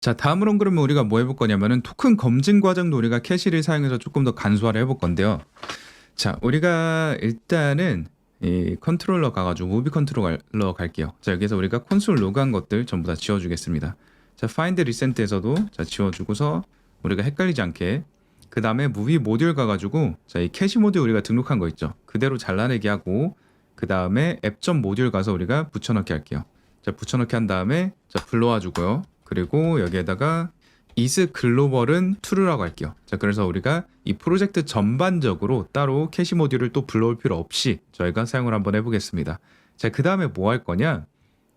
자, 다음으로는 그러면 우리가 뭐 해볼 거냐면은 토큰 검증 과정도 우리가 캐시를 사용해서 조금 더 간소화를 해볼 건데요. 자, 우리가 일단은 이 컨트롤러 가가지고 무비 컨트롤러 갈게요. 자, 여기서 우리가 콘솔 로그한 것들 전부 다 지워주겠습니다. 자, find recent에서도 자 지워주고서 우리가 헷갈리지 않게 그 다음에 무비 모듈 가가지고 자, 이 캐시 모듈 우리가 등록한 거 있죠. 그대로 잘라내기 하고 그 다음에 앱.모듈 모듈 가서 우리가 붙여넣기 할게요. 자, 붙여넣기 한 다음에 자 불러와주고요. 그리고 여기에다가 is 글로벌은 true라고 할게요. 자, 그래서 우리가 이 프로젝트 전반적으로 따로 캐시 모듈을 또 불러올 필요 없이 저희가 사용을 한번 해보겠습니다. 자, 그 다음에 뭐 할 거냐?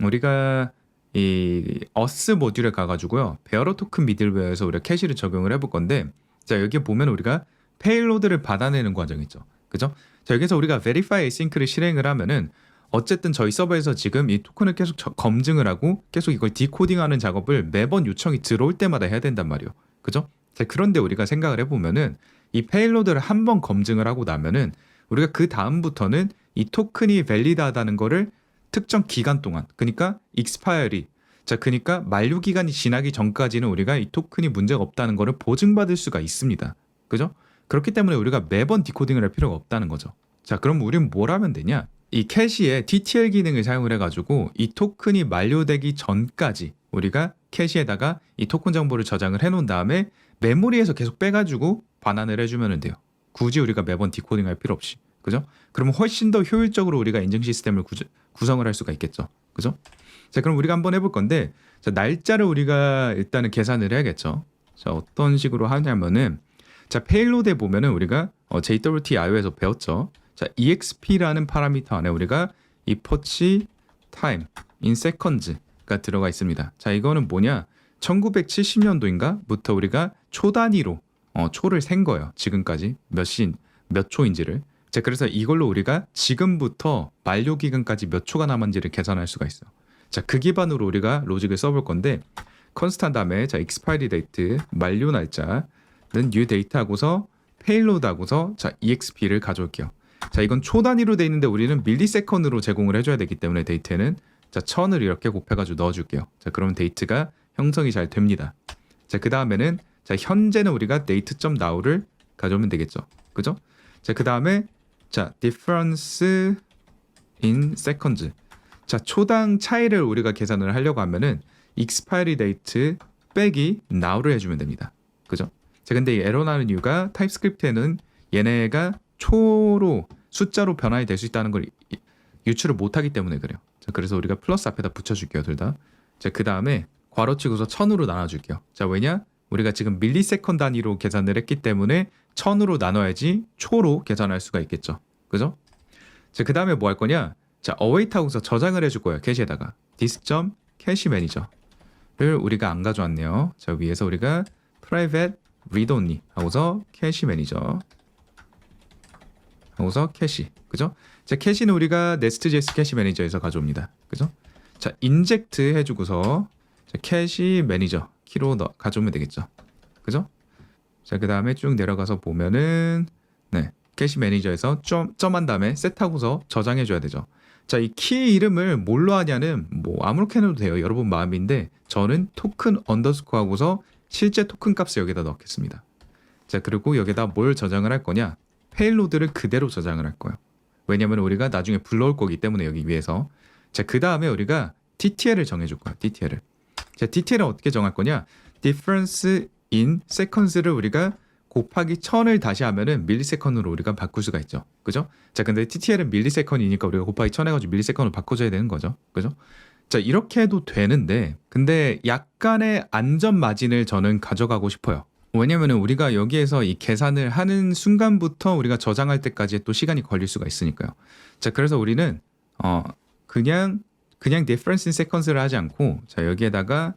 우리가 이 us 모듈에 가가지고요. 베어러 토큰 미들웨어에서 우리가 캐시를 적용을 해볼 건데, 자, 여기 보면 우리가 페일로드를 받아내는 과정이죠. 그죠? 자, 여기서 우리가 verify async를 실행을 하면은 어쨌든 저희 서버에서 지금 이 토큰을 계속 검증을 하고 계속 이걸 디코딩하는 작업을 매번 요청이 들어올 때마다 해야 된단 말이에요. 그죠? 자, 그런데 우리가 생각을 해보면은 이 페일로드를 한번 검증을 하고 나면은 우리가 그 다음부터는 이 토큰이 밸리드하다는 거를 특정 기간 동안, 그러니까 expiry, 자, 그러니까 만료 기간이 지나기 전까지는 우리가 이 토큰이 문제가 없다는 거를 보증받을 수가 있습니다. 그죠? 그렇기 때문에 우리가 매번 디코딩을 할 필요가 없다는 거죠. 자, 그럼 우리는 뭘 하면 되냐? 이 캐시에 TTL 기능을 사용을 해가지고 이 토큰이 만료되기 전까지 우리가 캐시에다가 이 토큰 정보를 저장을 해놓은 다음에 메모리에서 계속 빼가지고 반환을 해주면 돼요. 굳이 우리가 매번 디코딩할 필요 없이. 그죠? 그러면 훨씬 더 효율적으로 우리가 인증 시스템을 구성을 할 수가 있겠죠. 그죠? 자, 그럼 우리가 한번 해볼 건데, 자, 날짜를 우리가 일단은 계산을 해야겠죠. 자, 어떤 식으로 하냐면은, 자, 페일로드에 보면은 우리가 JWT-IO에서 배웠죠. 자, exp라는 파라미터 안에 우리가 이 퍼치 타임 in seconds가 들어가 있습니다. 자, 이거는 뭐냐? 1970년도인가부터 우리가 초 단위로 초를 센 거예요. 지금까지 몇 초인지를. 자, 그래서 이걸로 우리가 지금부터 만료 기간까지 몇 초가 남았는지를 계산할 수가 있어요. 자, 그 기반으로 우리가 로직을 써볼 건데, 컨스탄트 다음에 자, expiry date 만료 날짜는 new date 하고서 payload 하고서 자, exp를 가져올게요. 자, 이건 초 단위로 돼 있는데 우리는 밀리세컨으로 제공을 해줘야 되기 때문에 데이트는 자, 1000을 이렇게 곱해가지고 넣어줄게요. 자, 그러면 데이트가 형성이 잘 됩니다. 자, 그 다음에는 자, 현재는 우리가 date.now를 가져오면 되겠죠. 그죠? 자, 그 다음에 자, difference in seconds. 자, 초당 차이를 우리가 계산을 하려고 하면은 expiry date 빼기 now를 해주면 됩니다. 그죠? 자, 근데 이 에러 나는 이유가 타입스크립트에는 얘네가 초로 숫자로 변환이 될 수 있다는 걸 유출을 못하기 때문에 그래요. 자, 그래서 우리가 플러스 앞에다 붙여줄게요, 둘 다. 자, 그 다음에 괄호 치고서 1000으로 나눠줄게요. 자, 왜냐? 우리가 지금 밀리세컨 단위로 계산을 했기 때문에 1000으로 나눠야지 초로 계산할 수가 있겠죠. 그죠? 자, 그 다음에 뭐 할 거냐? 자, await 하고서 저장을 해줄 거예요, 캐시에다가. disk.cache manager를 우리가 안 가져왔네요. 자, 위에서 우리가 private read only 하고서 cache manager 하고서 캐시. 그죠? 자, 캐시는 우리가 nest.js 캐시 매니저에서 가져옵니다. 그죠? 자, 인젝트 해주고서 자, 캐시 매니저 키로 가져오면 되겠죠. 그죠? 자, 그 다음에 쭉 내려가서 보면은 네, 캐시 매니저에서 점한 다음에 셋하고서 저장해줘야 되죠. 자, 이 키 이름을 뭘로 하냐는 뭐 아무렇게나 해도 돼요. 여러분 마음인데 저는 토큰 언더스코어 하고서 실제 토큰 값을 여기다 넣겠습니다. 자, 그리고 여기다 뭘 저장을 할 거냐? 페일로드를 그대로 저장을 할 거예요. 왜냐면 우리가 나중에 불러올 거기 때문에 여기 위에서. 자, 그 다음에 우리가 TTL을 정해줄 거야. TTL을. 자, TTL은 어떻게 정할 거냐? difference in seconds를 우리가 곱하기 1000을 다시 하면은 밀리세컨으로 우리가 바꿀 수가 있죠. 그죠? 자, 근데 TTL은 밀리세컨이니까 우리가 곱하기 1000 해가지고 밀리세컨으로 바꿔줘야 되는 거죠. 그죠? 자, 이렇게 해도 되는데 근데 약간의 안전 마진을 저는 가져가고 싶어요. 왜냐면은 우리가 여기에서 이 계산을 하는 순간부터 우리가 저장할 때까지 또 시간이 걸릴 수가 있으니까요. 자, 그래서 우리는 그냥 difference in seconds를 하지 않고 자, 여기에다가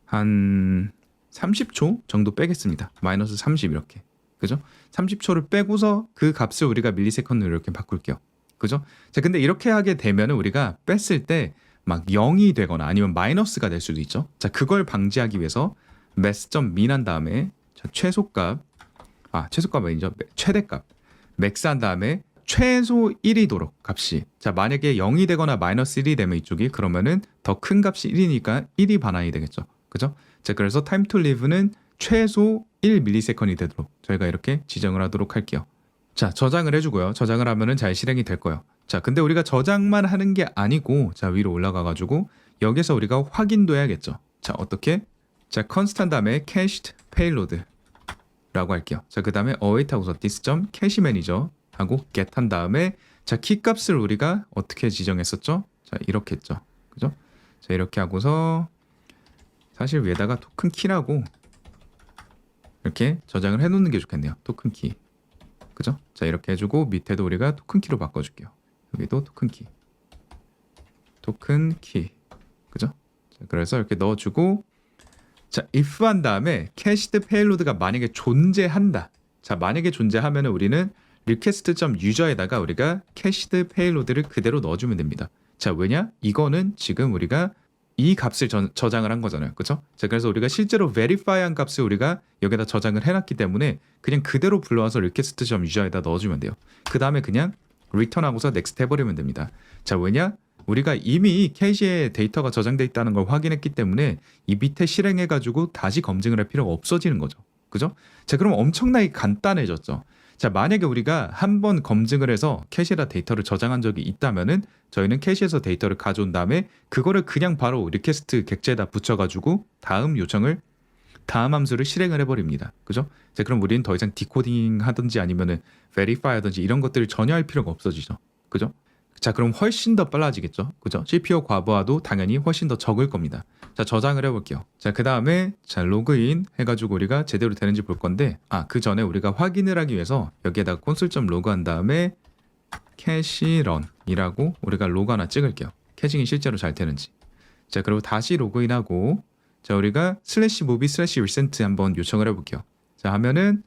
한 30초 정도 빼겠습니다. 마이너스 30 이렇게. 그죠? 30초를 빼고서 그 값을 우리가 밀리세컨으로 이렇게 바꿀게요. 그죠? 자, 근데 이렇게 하게 되면은 우리가 뺐을 때 막 0이 되거나 아니면 마이너스가 될 수도 있죠. 자, 그걸 방지하기 위해서 max.min 한 다음에 자, 최소값 아니죠. 최대값 맥스 한 다음에 최소 1이도록 값이 자, 만약에 0이 되거나 마이너스 1이 되면 이쪽이 그러면은 더 큰 값이 1이니까 1이 반환이 되겠죠. 그죠? 자, 그래서 time to live는 최소 1ms이 되도록 저희가 이렇게 지정을 하도록 할게요. 자, 저장을 해주고요. 저장을 하면은 잘 실행이 될 거예요. 자, 근데 우리가 저장만 하는 게 아니고, 자, 위로 올라가가지고 여기서 우리가 확인도 해야겠죠. 자, 어떻게? 자, constant 다음에 cached payload 라고 할게요. 자, 그 다음에 await 하고서 this.cacheManager 하고 get 한 다음에, 자, 키 값을 우리가 어떻게 지정했었죠? 자, 이렇게 했죠. 그죠? 자, 이렇게 하고서 사실 위에다가 토큰 키라고 이렇게 저장을 해놓는 게 좋겠네요. 토큰 키. 그죠? 자, 이렇게 해주고 밑에도 우리가 토큰 키로 바꿔줄게요. 여기도 토큰 키. 토큰 키. 그죠? 자, 그래서 이렇게 넣어주고, 자, if 한 다음에 cached payload가 만약에 존재한다. 자, 만약에 존재하면 우리는 request.user에다가 우리가 cached payload를 그대로 넣어주면 됩니다. 자, 왜냐? 이거는 지금 우리가 이 값을 저장을 한 거잖아요. 그죠? 자, 그래서 우리가 실제로 verify한 값을 우리가 여기다 저장을 해놨기 때문에 그냥 그대로 불러와서 request.user에다 넣어주면 돼요. 그 다음에 그냥 return하고서 next 해버리면 됩니다. 자, 왜냐? 우리가 이미 캐시에 데이터가 저장돼 있다는 걸 확인했기 때문에 이 밑에 실행해가지고 다시 검증을 할 필요가 없어지는 거죠. 그죠? 자, 그럼 엄청나게 간단해졌죠. 자, 만약에 우리가 한번 검증을 해서 캐시에다 데이터를 저장한 적이 있다면은 저희는 캐시에서 데이터를 가져온 다음에 그거를 그냥 바로 리퀘스트 객체에다 붙여가지고 다음 함수를 실행을 해버립니다. 그죠? 자, 그럼 우리는 더 이상 디코딩 하든지 아니면은 verify 하든지 이런 것들을 전혀 할 필요가 없어지죠. 그죠? 자, 그럼 훨씬 더 빨라지겠죠. 그죠? CPU 과부하도 당연히 훨씬 더 적을 겁니다. 자, 저장을 해볼게요. 자, 그 다음에 자, 로그인 해가지고 우리가 제대로 되는지 볼 건데, 그 전에 우리가 확인을 하기 위해서 여기에다가 console.log 한 다음에 캐시 런이라고 우리가 로그 하나 찍을게요. 캐싱이 실제로 잘 되는지. 자, 그리고 다시 로그인하고, 자, 우리가 /movie/recent 한번 요청을 해볼게요. 자, 하면은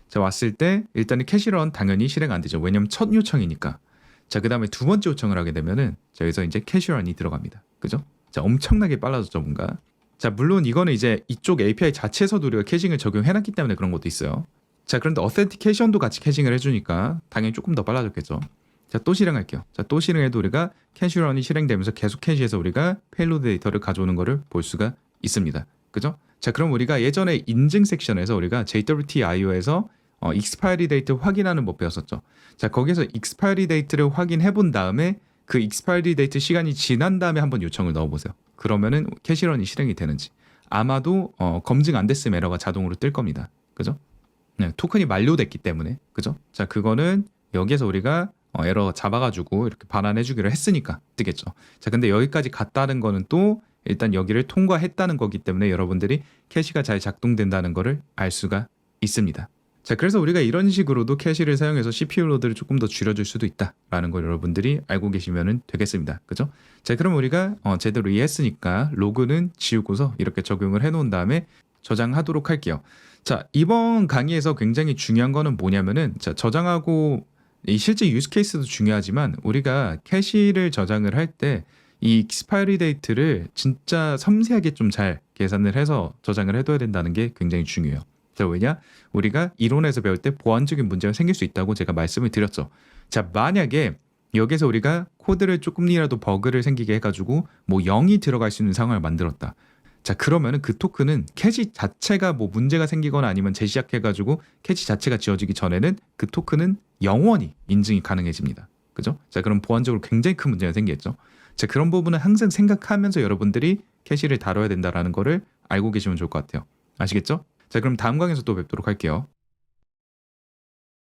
자, 왔을 때 일단은 캐시 런 당연히 실행 안 되죠. 왜냐면 첫 요청이니까. 자, 그 다음에 두 번째 요청을 하게 되면은 자, 여기서 이제 캐시 런이 들어갑니다. 그죠? 자, 엄청나게 빨라졌죠, 뭔가. 자, 물론 이거는 이제 이쪽 API 자체에서도 우리가 캐싱을 적용해놨기 때문에 그런 것도 있어요. 자, 그런데 어센티케이션도 같이 캐싱을 해주니까 당연히 조금 더 빨라졌겠죠. 자, 또 실행할게요. 자, 또 실행해도 우리가 캐시 런이 실행되면서 계속 캐시에서 우리가 페일로드 데이터를 가져오는 거를 볼 수가 있습니다. 그죠? 자, 그럼 우리가 예전에 인증 섹션에서 우리가 JWT-IO에서 expiry date 확인하는 법 배웠었죠. 자, 거기서 expiry date를 확인해 본 다음에 그 expiry date 시간이 지난 다음에 한번 요청을 넣어보세요. 그러면은 캐시런이 실행이 되는지. 아마도 검증 안 됐으면 에러가 자동으로 뜰 겁니다. 그죠? 네, 토큰이 만료됐기 때문에. 그죠? 자, 그거는 여기에서 우리가 에러 잡아가지고 이렇게 반환해주기로 했으니까 뜨겠죠. 자, 근데 여기까지 갔다는 거는 또 일단 여기를 통과했다는 거기 때문에 여러분들이 캐시가 잘 작동된다는 거를 알 수가 있습니다. 자, 그래서 우리가 이런 식으로도 캐시를 사용해서 CPU 로드를 조금 더 줄여줄 수도 있다라는 걸 여러분들이 알고 계시면 되겠습니다. 그죠? 자, 그럼 우리가 제대로 이해했으니까 로그는 지우고서 이렇게 적용을 해놓은 다음에 저장하도록 할게요. 자, 이번 강의에서 굉장히 중요한 거는 뭐냐면은, 자, 저장하고 이 실제 유스 케이스도 중요하지만 우리가 캐시를 저장을 할 때 이 익스파이리 데이트를 진짜 섬세하게 좀 잘 계산을 해서 저장을 해둬야 된다는 게 굉장히 중요해요. 자, 왜냐? 우리가 이론에서 배울 때 보안적인 문제가 생길 수 있다고 제가 말씀을 드렸죠. 자, 만약에 여기서 우리가 코드를 조금이라도 버그를 생기게 해가지고 뭐 0이 들어갈 수 있는 상황을 만들었다. 자, 그러면은 그 토큰은 캐시 자체가 뭐 문제가 생기거나 아니면 재시작해가지고 캐시 자체가 지워지기 전에는 그 토큰은 영원히 인증이 가능해집니다. 그죠? 자, 그럼 보안적으로 굉장히 큰 문제가 생기겠죠. 자, 그런 부분은 항상 생각하면서 여러분들이 캐시를 다뤄야 된다라는 거를 알고 계시면 좋을 것 같아요. 아시겠죠? 자, 그럼 다음 강에서 또 뵙도록 할게요.